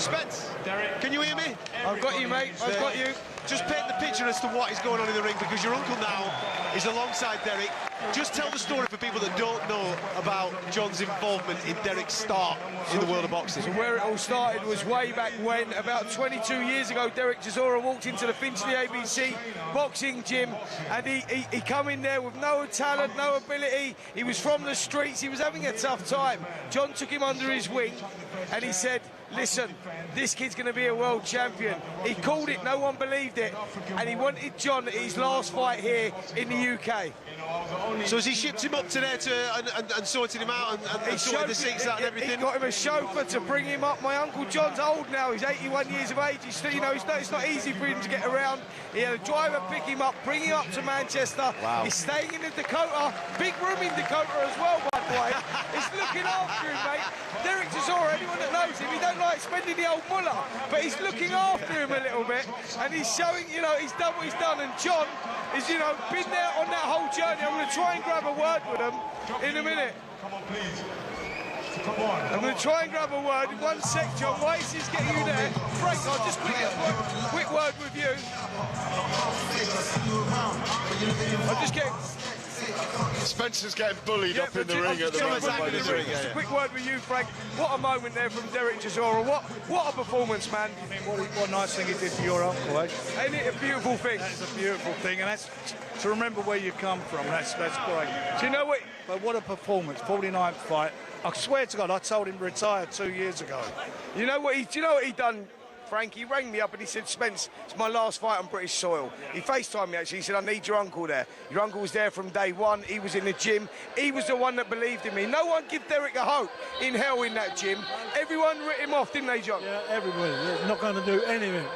Spence, can you hear me? I've got you, mate. I've got you. Just paint the picture as to what is going on in the ring, because your uncle now is alongside Derek. Just tell the story for people that don't know about John's involvement in Derek's start in the world of boxing. So where it all started was way back when, about 22 years ago, Derek Chisora walked into the Finchley ABC boxing gym, and he come in there with no talent, no ability. He was from the streets. He was having a tough time. John took him under his wing, and he said, listen, this kid's going to be a world champion. He called it, no one believed it, and he wanted John at his last fight here in the UK. So has he shipped him up to there and sorted him out and sorted the seats out and everything? He got him a chauffeur to bring him up. My Uncle John's old now, he's 81 years of age. He's still, you know, it's not easy for him to get around. He had a driver pick him up, bring him up to Manchester. Wow. He's staying in the Dakota, big room in Dakota as well, by the way. He's looking after him, mate. Derek Chisora, anyone that knows him, he don't like spending the old mullah, but he's looking after him a little bit, and he's showing, you know, he's done what he's done, and John is, you know, been there on that whole journey. I'm going to try and grab a word with him in a minute. Come on, please. Come on. I'm going to try and grab a word. In 1 sec, John. Why is this getting you there? Frank, I'll just quick word with you. I'll just get... Spencer's getting bullied up in the ring at the moment. Just a quick word with you, Frank. What a moment there from Derek Chisora. What a performance, man. I mean, what a nice thing he did for your uncle, eh? Ain't it a beautiful thing? That's a beautiful thing, and that's to remember where you come from. That's great. Do you know what? But what a performance! 49th fight. I swear to God, I told him to retire 2 years ago. You know what? Do you know what he done? Frank, he rang me up and he said, Spence, it's my last fight on British soil. He FaceTimed me actually, he said, I need your uncle there. Your uncle was there from day one, he was in the gym, he was the one that believed in me. No one give Derek a hope in hell in that gym. Everyone writ him off, didn't they, John? Yeah, everybody. They're not going to do anything.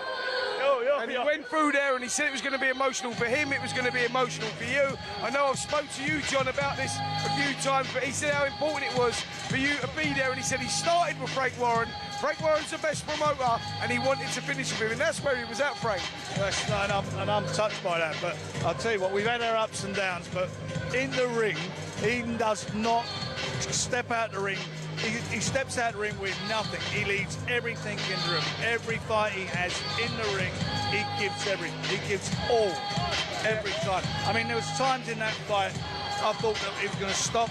And he went through there and he said it was going to be emotional for him, it was going to be emotional for you. I know I've spoke to you, John, about this a few times, but he said how important it was for you to be there, and he said he started with Frank Warren. Frank Warren's the best promoter, and he wanted to finish with him, and that's where he was at, Frank. Yes, and I'm touched by that, but I'll tell you what, we've had our ups and downs, but in the ring, he does not step out the ring. He steps out the ring with nothing. He leaves everything in the ring. Every fight he has in the ring, he gives everything. He gives all, every time. I mean, there was times in that fight I thought that he was going to stop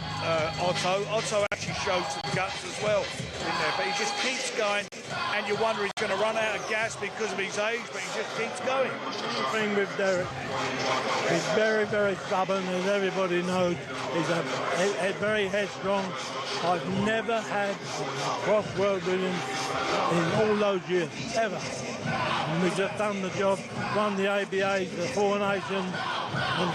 Otto. Otto actually showed some guts as well in there, but he just keeps going, and you wonder he's going to run out of gas because of his age, but he just keeps going. The thing with Derek, he's very, very stubborn, as everybody knows. He's very headstrong. I've never had cross-world with him in all those years, ever. And we've just done the job, won the ABA, the Four Nations, and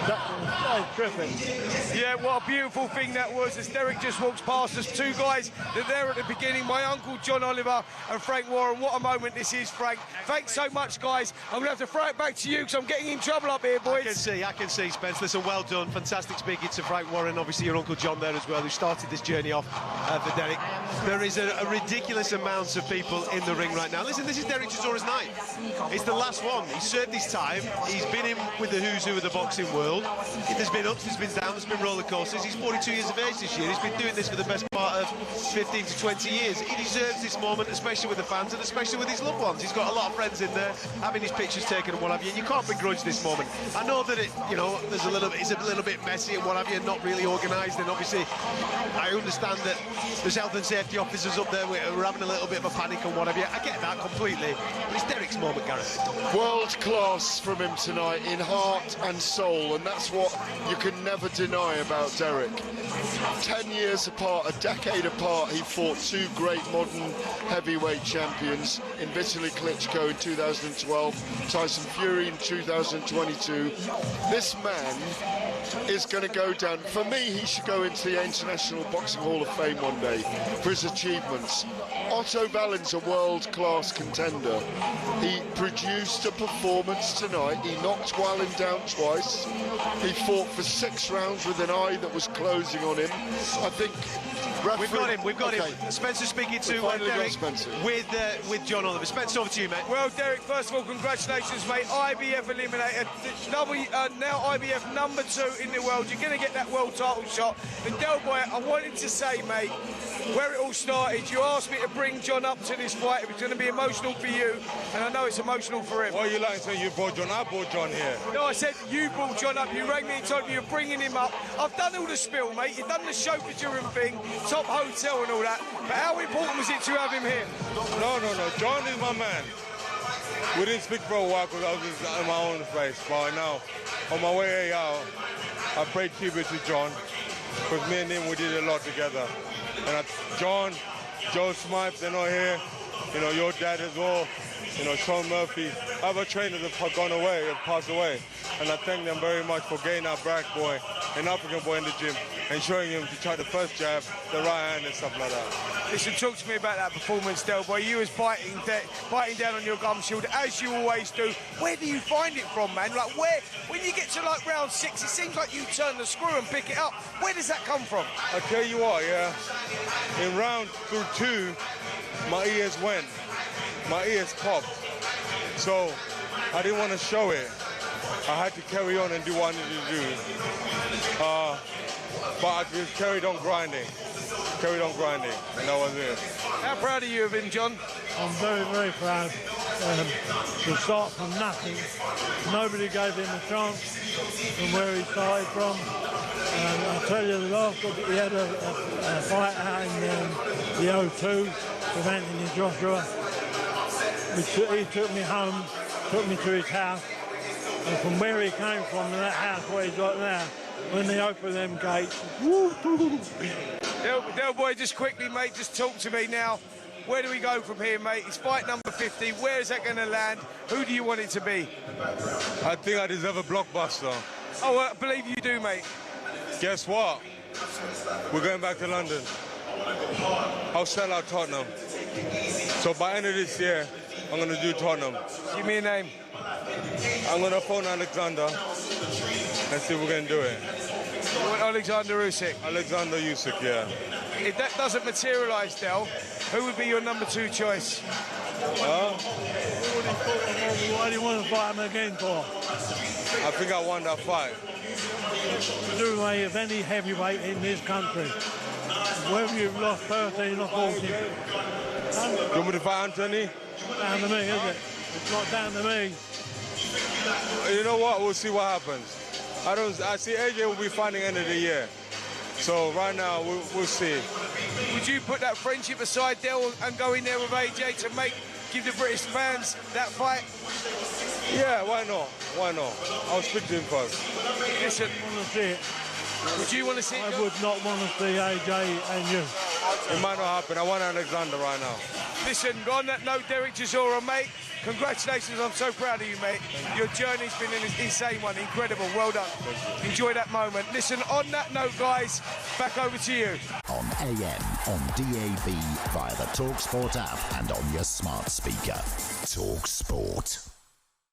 it's terrific. Yeah, what a beautiful thing that was as Derek just walks past us. Two guys that are there at the beginning, my uncle John Oliver and Frank Warren. What a moment this is, Frank. Thanks so much, guys. I'm going to have to throw it back to you because I'm getting in trouble up here, boys. I can see, Spence. Listen, well done. Fantastic speaking to Frank Warren, obviously your Uncle John there as well, who started this journey off for Derek. There is a ridiculous amount of people in the ring right now. Listen, this is Derek Chisora's night. It's the last one. He served his time. He's been in with the who's who of the boxing world. There's been ups, there's been downs, there's been roller coasters. He's 42 years of age this year. He's been doing this for the best part of 15 to 20 years. He deserves this moment, especially with the fans and especially with his loved ones. He's got a lot of friends in there, having his pictures taken and what have you. You can't begrudge this moment. I know that it, you know, it's a little bit messy and what have you, not really organised, and obviously I understand that there's health and safety officers up there. We're having a little bit of a panic and what have you. I get that completely. But it's Derek's moment, Gareth. World class from him tonight in heart and soul, and that's what you can never deny about Derek. 10 years apart, a decade apart, he fought two great modern heavyweight champions in Vitaly Klitschko in 2012, Tyson Fury in 2022. This man is going to go down. For me, he should go into the International Boxing Hall of Fame one day for his achievements. Otto Wallin's a world-class contender. He produced a performance tonight. He knocked Wallin down twice. He fought for 6 rounds with an eye that was closing on him. I think... We've got him. Spencer speaking to Derek with John Oliver. Spencer, over to you, mate. Well, Derek, first of all, congratulations, mate. IBF eliminated. Now IBF number 2 in the world. You're going to get that world title shot. And Del Boy, I wanted to say, mate, where it all started, you asked me to bring bring John up to this fight. It was going to be emotional for you, and I know it's emotional for him. Why are you lying saying you brought John? I brought John here. No, I said you brought John up. You rang me and told me you're bringing him up. I've done all the spiel, mate. You've done the chauffeur during thing, top hotel and all that. But how important was it to have him here? No. John is my man. We didn't speak for a while because I was just in my own place. But now, on my way out, I paid tribute to John because me and him, we did a lot together. And John, Joe Smythe, they're not here. You know, your dad as well. You know, Sean Murphy. Other trainers have gone away, have passed away. And I thank them very much for getting our black boy, an African boy in the gym, and showing him to try the first jab, the right hand and stuff like that. Listen, talk to me about that performance, Del Boy. You was biting down on your gum shield, as you always do. Where do you find it from, man? Like, when you get to like round 6, it seems like you turn the screw and pick it up. Where does that come from? I tell you what, yeah. In round through 2, my ears went. My ears popped. So I didn't want to show it. I had to carry on and do what I needed to do. But I just carried on grinding, and that was it. How proud are you of him, John? I'm very, very proud. To start from nothing, nobody gave him a chance from where he started from. And I tell you, the last he had a fight out in the O2 with Anthony Joshua. He took me home, took me to his house, and from where he came from, that house where he's got now, when they open them gates, Del Boy, just quickly, mate, just talk to me now. Where do we go from here, mate? It's fight number 50. Where is that going to land? Who do you want it to be? I think I deserve a Blockbuster. Oh, well, I believe you do, mate. Guess what? We're going back to London. I'll sell out Tottenham. So by end of this year, I'm going to do Tottenham. Give me a name. I'm going to phone Alexander and see if we can do it. You want Alexander Usyk? Alexander Usyk, yeah. If that doesn't materialise, Del, who would be your number 2 choice? Why do you want to fight him again for? I think I won that fight. Do way of any heavyweight in this country. Whether you've lost 13 or 14. You want me to fight Anthony? Down to me, is it? It's not down to me. You know what? We'll see what happens. I see AJ will be fighting end of the year. So right now, we'll see. Would you put that friendship aside, Del, and go in there with AJ to give the British fans that fight? Yeah, why not? Why not? I'll speak to him first. Listen, I want to see it. would you want to see it? I would not want to see AJ and you. It might not happen. I want Alexander right now. Listen, on that note, Derek Chisora, mate, congratulations. I'm so proud of you, mate. Your journey's been an insane one. Incredible. Well done. Enjoy that moment. Listen, on that note, guys, back over to you. On AM, on DAB, via the talkSPORT app and on your smart speaker. talkSPORT.